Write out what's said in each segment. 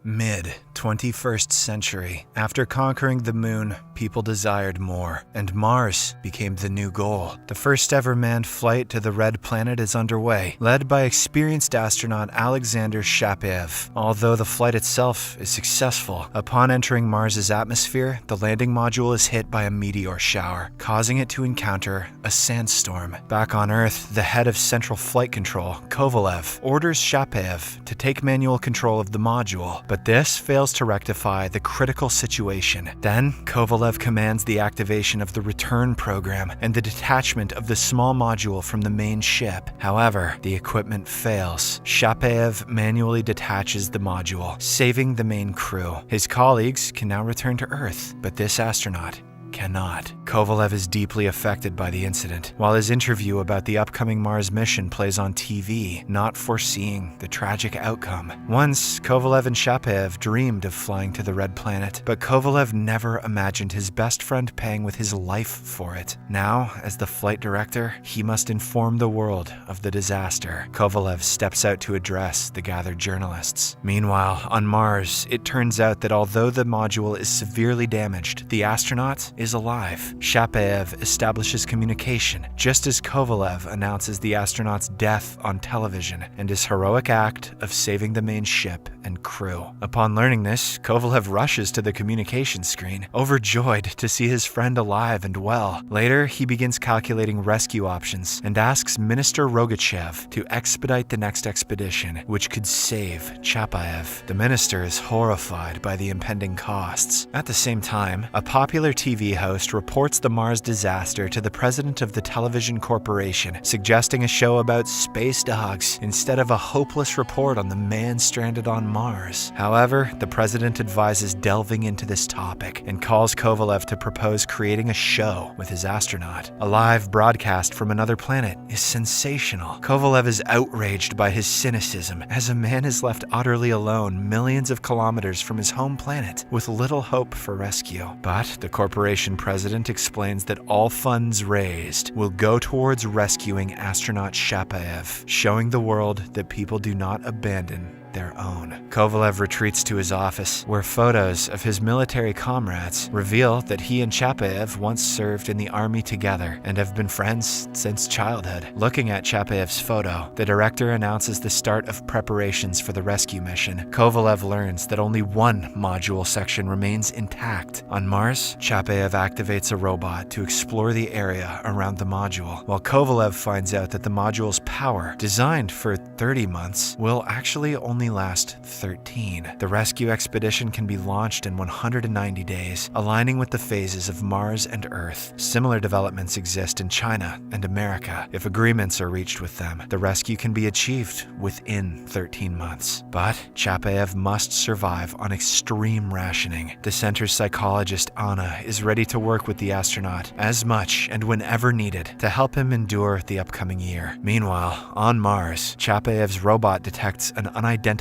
Mid-21st century. After conquering the moon, people desired more, and Mars became the new goal. The first ever manned flight to the Red Planet is underway, led by experienced astronaut Alexander Shapaev. Although the flight itself is successful, upon entering Mars's atmosphere, the landing module is hit by a meteor shower, causing it to encounter a sandstorm. Back on Earth, the head of Central Flight Control, Kovalev, orders Shapaev to take manual control of the module, but this fails to rectify the critical situation. Then, Kovalev commands the activation of the return program and the detachment of the small module from the main ship. However, the equipment fails. Shapaev manually detaches the module, saving the main crew. His colleagues can now return to Earth, but this astronaut cannot. Kovalev is deeply affected by the incident, while his interview about the upcoming Mars mission plays on TV, not foreseeing the tragic outcome. Once, Kovalev and Shapaev dreamed of flying to the Red Planet, but Kovalev never imagined his best friend paying with his life for it. Now, as the flight director, he must inform the world of the disaster. Kovalev steps out to address the gathered journalists. Meanwhile, on Mars, it turns out that although the module is severely damaged, the astronaut is alive. Shapaev establishes communication, just as Kovalev announces the astronaut's death on television and his heroic act of saving the main ship and crew. Upon learning this, Kovalev rushes to the communication screen, overjoyed to see his friend alive and well. Later, he begins calculating rescue options and asks Minister Rogachev to expedite the next expedition, which could save Shapaev. The minister is horrified by the impending costs. At the same time, a popular TV host reports the Mars disaster to the president of the television corporation, suggesting a show about space dogs instead of a hopeless report on the man stranded on Mars. However, the president advises delving into this topic and calls Kovalev to propose creating a show with his astronaut. A live broadcast from another planet is sensational. Kovalev is outraged by his cynicism, as a man is left utterly alone millions of kilometers from his home planet with little hope for rescue. But the corporation president explains that all funds raised will go towards rescuing astronaut Shapaev, showing the world that people do not abandon their own. Kovalev retreats to his office, where photos of his military comrades reveal that he and Shapaev once served in the army together and have been friends since childhood. Looking at Shapaev's photo, the director announces the start of preparations for the rescue mission. Kovalev learns that only one module section remains intact. On Mars, Shapaev activates a robot to explore the area around the module, while Kovalev finds out that the module's power, designed for 30 months, will actually only last 13. The rescue expedition can be launched in 190 days, aligning with the phases of Mars and Earth. Similar developments exist in China and America. If agreements are reached with them, the rescue can be achieved within 13 months. But Shapaev must survive on extreme rationing. The center's psychologist Anna is ready to work with the astronaut as much and whenever needed to help him endure the upcoming year. Meanwhile, on Mars, Shapaev's robot detects an unidentifiable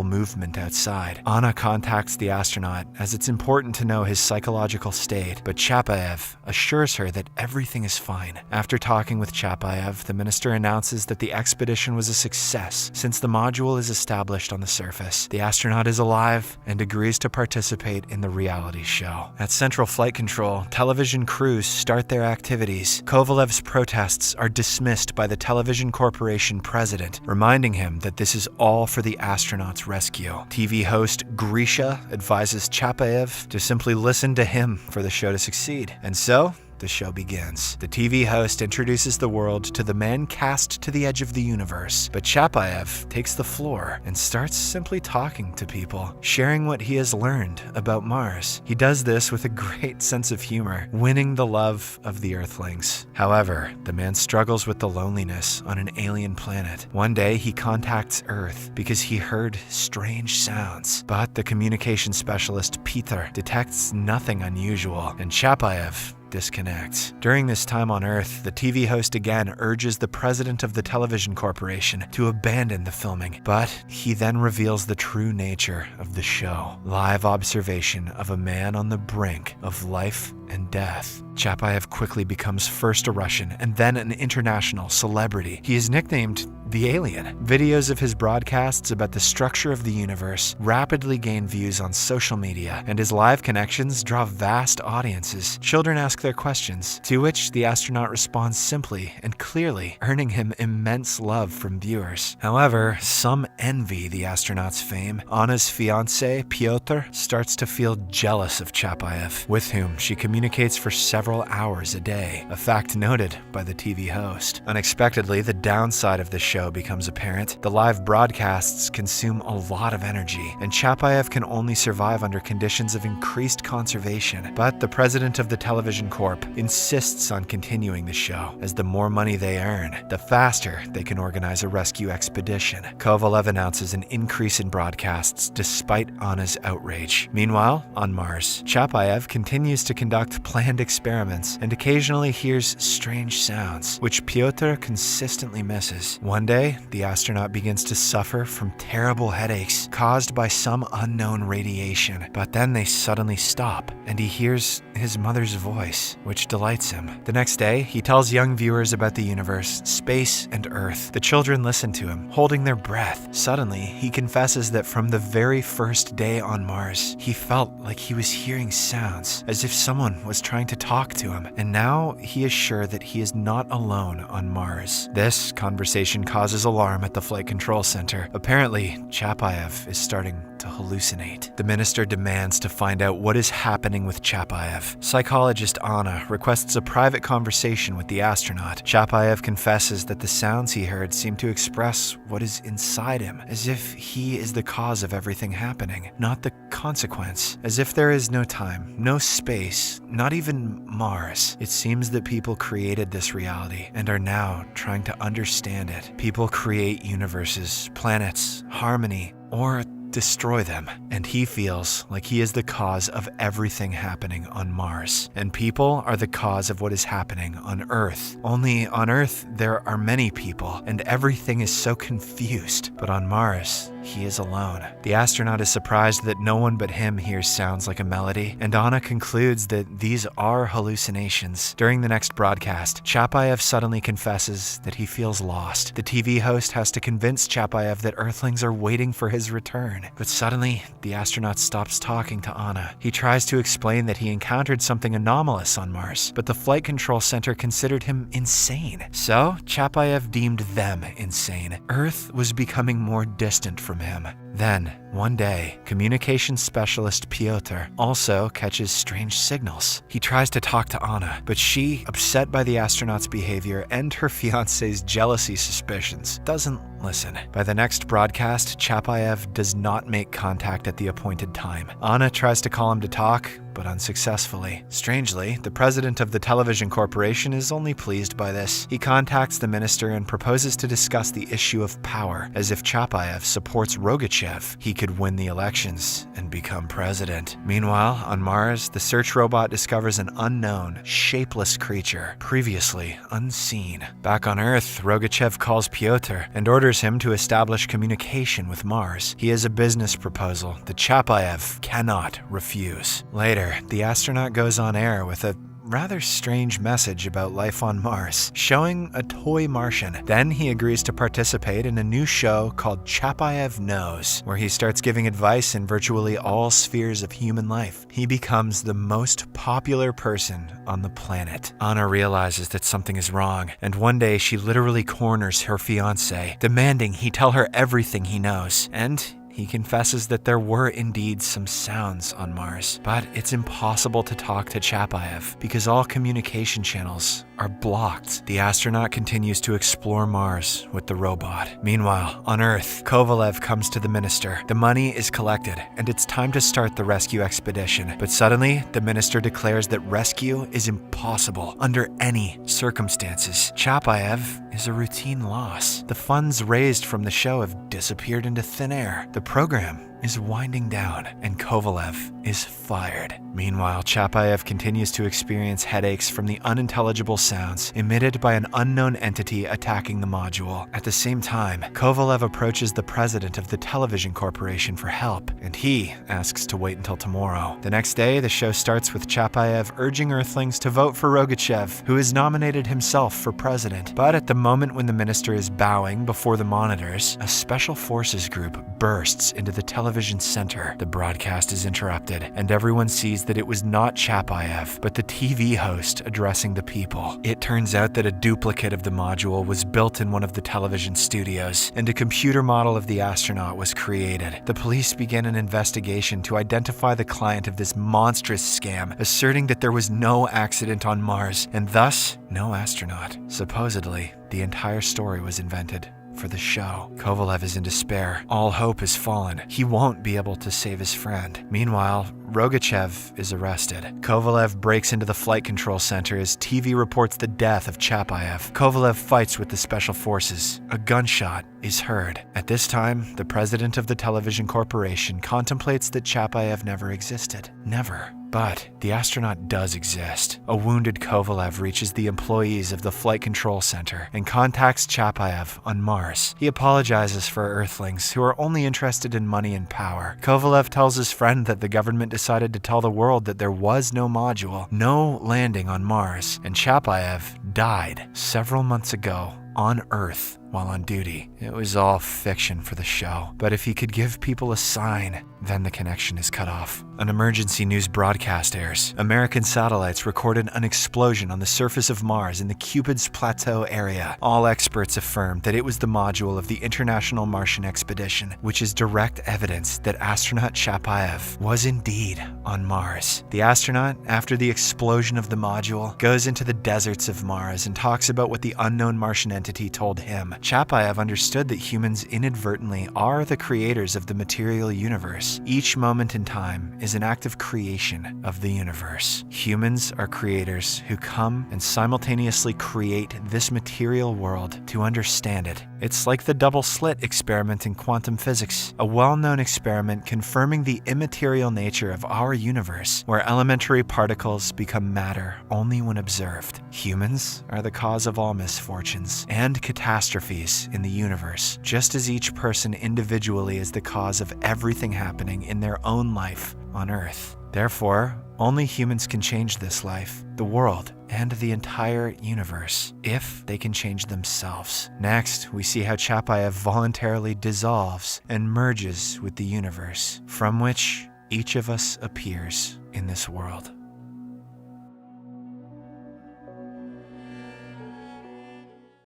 movement outside. Anna contacts the astronaut, as it's important to know his psychological state, but Shapaev assures her that everything is fine. After talking with Shapaev, the minister announces that the expedition was a success since the module is established on the surface. The astronaut is alive and agrees to participate in the reality show. At Central Flight Control, television crews start their activities. Kovalev's protests are dismissed by the television corporation president, reminding him that this is all for the astronaut's rescue. TV host Grisha advises Shapaev to simply listen to him for the show to succeed. And so, the show begins. The TV host introduces the world to the man cast to the edge of the universe, but Shapaev takes the floor and starts simply talking to people, sharing what he has learned about Mars. He does this with a great sense of humor, winning the love of the Earthlings. However, the man struggles with the loneliness on an alien planet. One day, he contacts Earth because he heard strange sounds, but the communication specialist Peter detects nothing unusual, and Shapaev disconnects. During this time on Earth, the TV host again urges the president of the television corporation to abandon the filming, but he then reveals the true nature of the show. Live observation of a man on the brink of life and death. Chapayev quickly becomes first a Russian and then an international celebrity. He is nicknamed the Alien. Videos of his broadcasts about the structure of the universe rapidly gain views on social media, and his live connections draw vast audiences. Children ask their questions, to which the astronaut responds simply and clearly, earning him immense love from viewers. However, some envy the astronaut's fame. Anna's fiancé, Pyotr, starts to feel jealous of Chapayev, with whom she communicates for several hours a day, a fact noted by the TV host. Unexpectedly, the downside of the show becomes apparent. The live broadcasts consume a lot of energy, and Chapayev can only survive under conditions of increased conservation. But the president of the television corp insists on continuing the show, as the more money they earn, the faster they can organize a rescue expedition. Kovalev announces an increase in broadcasts despite Anna's outrage. Meanwhile, on Mars, Chapayev continues to conduct planned experiments and occasionally hears strange sounds, which Pyotr consistently misses. One day, the astronaut begins to suffer from terrible headaches caused by some unknown radiation, but then they suddenly stop, and he hears his mother's voice, which delights him. The next day, he tells young viewers about the universe, space, and Earth. The children listen to him, holding their breath. Suddenly, he confesses that from the very first day on Mars, he felt like he was hearing sounds, as if someone was trying to talk to him, and now he is sure that he is not alone on Mars. This conversation causes alarm at the Flight Control Center. Apparently, Chapayev is starting to hallucinate. The minister demands to find out what is happening with Chapayev. Psychologist Anna requests a private conversation with the astronaut. Chapayev confesses that the sounds he heard seem to express what is inside him, as if he is the cause of everything happening, not the consequence. As if there is no time, no space, not even Mars. It seems that people created this reality and are now trying to understand it. People create universes, planets, harmony, or destroy them, and he feels like he is the cause of everything happening on Mars, and people are the cause of what is happening on Earth. Only on Earth there are many people, and everything is so confused, but on Mars, he is alone. The astronaut is surprised that no one but him hears sounds like a melody, and Anna concludes that these are hallucinations. During the next broadcast, Chapayev suddenly confesses that he feels lost. The TV host has to convince Chapayev that Earthlings are waiting for his return. But suddenly, the astronaut stops talking to Anna. He tries to explain that he encountered something anomalous on Mars, but the Flight Control Center considered him insane. So, Chapayev deemed them insane. Earth was becoming more distant from him. Then, one day, communications specialist Pyotr also catches strange signals. He tries to talk to Anna, but she, upset by the astronaut's behavior and her fiancé's jealousy suspicions, doesn't listen. By the next broadcast, Chapayev does not make contact at the appointed time. Anna tries to call him to talk, but unsuccessfully. Strangely, the president of the television corporation is only pleased by this. He contacts the minister and proposes to discuss the issue of power, as if Chapayev supports Rogachev, he could win the elections and become president. Meanwhile, on Mars, the search robot discovers an unknown, shapeless creature, previously unseen. Back on Earth, Rogachev calls Pyotr and orders him to establish communication with Mars. He has a business proposal that Chapayev cannot refuse. Later, the astronaut goes on air with a rather strange message about life on Mars, showing a toy Martian. Then he agrees to participate in a new show called Chapayev Knows, where he starts giving advice in virtually all spheres of human life. He becomes the most popular person on the planet. Anna realizes that something is wrong, and one day she literally corners her fiancé, demanding he tell her everything he knows. And he confesses that there were indeed some sounds on Mars, but it's impossible to talk to Chapayev because all communication channels are blocked. The astronaut continues to explore Mars with the robot. Meanwhile, on Earth, Kovalev comes to the minister. The money is collected, and it's time to start the rescue expedition. But suddenly, the minister declares that rescue is impossible under any circumstances. Chapayev is a routine loss. The funds raised from the show have disappeared into thin air. The program is winding down and Kovalev is fired. Meanwhile, Chapayev continues to experience headaches from the unintelligible sounds emitted by an unknown entity attacking the module. At the same time, Kovalev approaches the president of the television corporation for help, and he asks to wait until tomorrow. The next day, the show starts with Chapayev urging Earthlings to vote for Rogachev, who has nominated himself for president. But at the moment when the minister is bowing before the monitors, a special forces group bursts into the television center. The broadcast is interrupted, and everyone sees that it was not Chapayev, but the TV host addressing the people. It turns out that a duplicate of the module was built in one of the television studios, and a computer model of the Austronaut was created. The police begin an investigation to identify the client of this monstrous scam, asserting that there was no accident on Mars, and thus no astronaut. Supposedly, the entire story was invented for the show. Kovalev is in despair. All hope has fallen. He won't be able to save his friend. Meanwhile, Rogachev is arrested. Kovalev breaks into the flight control center as TV reports the death of Chapayev. Kovalev fights with the special forces. A gunshot is heard. At this time, the president of the television corporation contemplates that Chapayev never existed. Never. But the astronaut does exist. A wounded Kovalev reaches the employees of the flight control center and contacts Chapayev on Mars. He apologizes for Earthlings who are only interested in money and power. Kovalev tells his friend that the government decided to tell the world that there was no module, no landing on Mars, and Chapayev died several months ago on Earth while on duty. It was all fiction for the show, but if he could give people a sign, then the connection is cut off. An emergency news broadcast airs. American satellites recorded an explosion on the surface of Mars in the Cupid's Plateau area. All experts affirm that it was the module of the International Martian Expedition, which is direct evidence that astronaut Chapayev was indeed on Mars. The astronaut, after the explosion of the module, goes into the deserts of Mars and talks about what the unknown Martian entity told him. Chapayev understood that humans inadvertently are the creators of the material universe. Each moment in time is an act of creation of the universe. Humans are creators who come and simultaneously create this material world to understand it. It's like the double slit experiment in quantum physics, a well-known experiment confirming the immaterial nature of our universe, where elementary particles become matter only when observed. Humans are the cause of all misfortunes and catastrophes in the universe, just as each person individually is the cause of everything happening in their own life on Earth. Therefore, only humans can change this life, the world, and the entire universe, if they can change themselves. Next, we see how Chapayev voluntarily dissolves and merges with the universe, from which each of us appears in this world.